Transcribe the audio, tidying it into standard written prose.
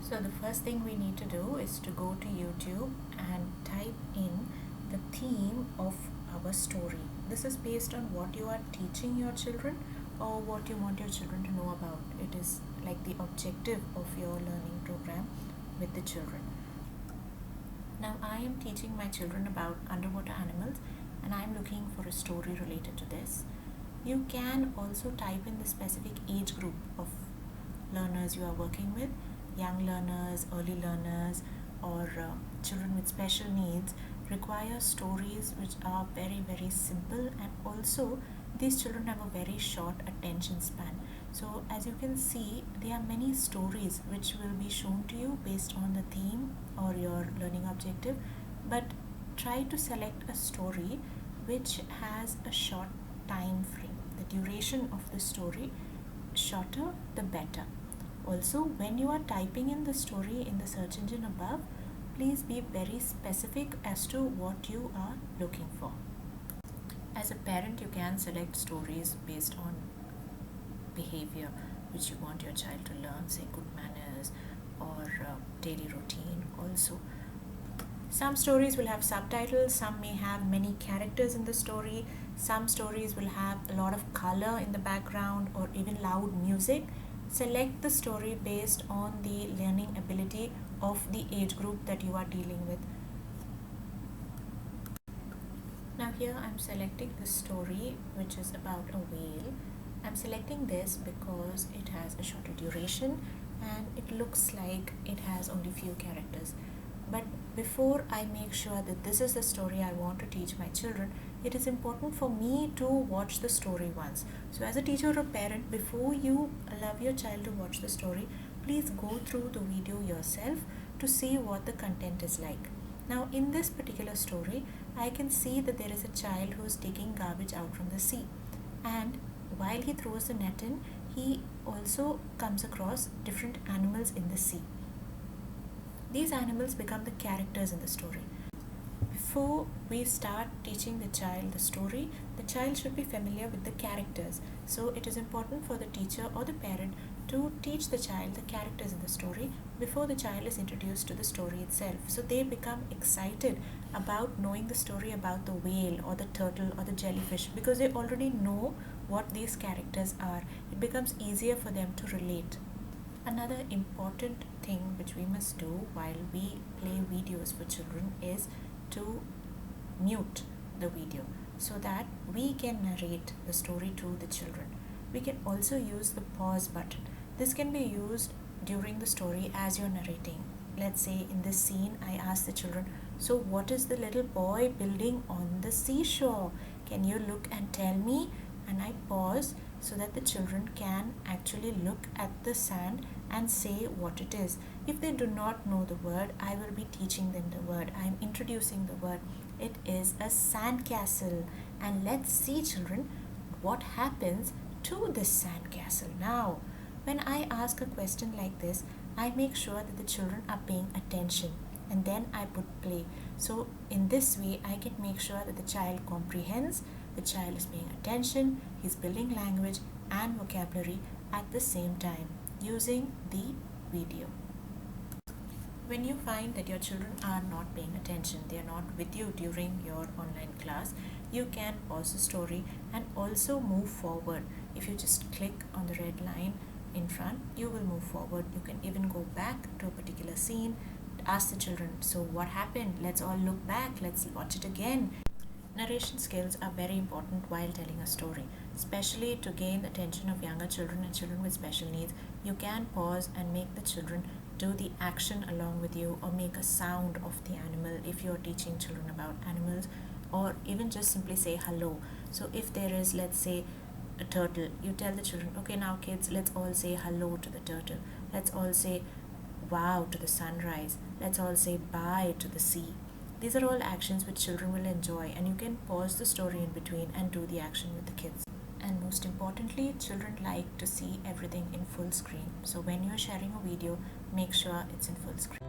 So the first thing we need to do is to go to YouTube and type in the theme of our story. This is based on what you are teaching your children or what you want your children to know about. It is like the objective of your learning program with the children. Now I am teaching my children about underwater animals and I am looking for a story related to this. You can also type in the specific age group of learners you are working with, young learners, early learners, or children with special needs require stories which are very, very simple, and also these children have a very short attention span. So as you can see, there are many stories which will be shown to you based on the theme or your learning objective, but try to select a story which has a short time frame. The duration of the story, shorter the better. Also, when you are typing in the story in the search engine above, please be very specific as to what you are looking for. As a parent, you can select stories based on behavior which you want your child to learn, say good manners or daily routine also. Some stories will have subtitles, some may have many characters in the story, some stories will have a lot of color in the background or even loud music. Select the story based on the learning ability of the age group that you are dealing with. Now here I'm selecting the story which is about a whale. I'm selecting this because it has a shorter duration and it looks like it has only few characters. But before I make sure that this is the story I want to teach my children, it is important for me to watch the story once. So as a teacher or parent, before you allow your child to watch the story, please go through the video yourself to see what the content is like. Now in this particular story, I can see that there is a child who is taking garbage out from the sea, and while he throws the net in, he also comes across different animals in the sea. These animals become the characters in the story. Before we start teaching the child the story, the child should be familiar with the characters. So it is important for the teacher or the parent to teach the child the characters in the story before the child is introduced to the story itself. So they become excited about knowing the story about the whale or the turtle or the jellyfish because they already know what these characters are. It becomes easier for them to relate. Another important thing which we must do while we play videos for children is to mute the video so that we can narrate the story to the children. We can also use the pause button. This can be used during the story as you're narrating. Let's say in this scene, I ask the children, so what is the little boy building on the seashore? Can you look and tell me? And I pause so that the children can actually look at the sand and say what it is. If they do not know the word, I will be teaching them the word. I am introducing the word. It is a sandcastle. And let's see, children, what happens to this sandcastle. Now, when I ask a question like this, I make sure that the children are paying attention and then I put play. So in this way, I can make sure that the child comprehends, the child is paying attention, he's building language and vocabulary at the same time using the video. When you find that your children are not paying attention, they are not with you during your online class, you can pause the story and also move forward. If you just click on the red line in front, you will move forward. You can even go back to a particular scene, ask the children, so what happened? Let's all look back, let's watch it again. Narration skills are very important while telling a story, especially to gain the attention of younger children and children with special needs. You can pause and make the children do the action along with you or make a sound of the animal if you're teaching children about animals, or even just simply say hello. So if there is, let's say, a turtle, you tell the children, okay, now kids, let's all say hello to the turtle. Let's all say wow to the sunrise. Let's all say bye to the sea. These are all actions which children will enjoy, and you can pause the story in between and do the action with the kids. And most importantly, children like to see everything in full screen. So when you're sharing a video, make sure it's in full screen.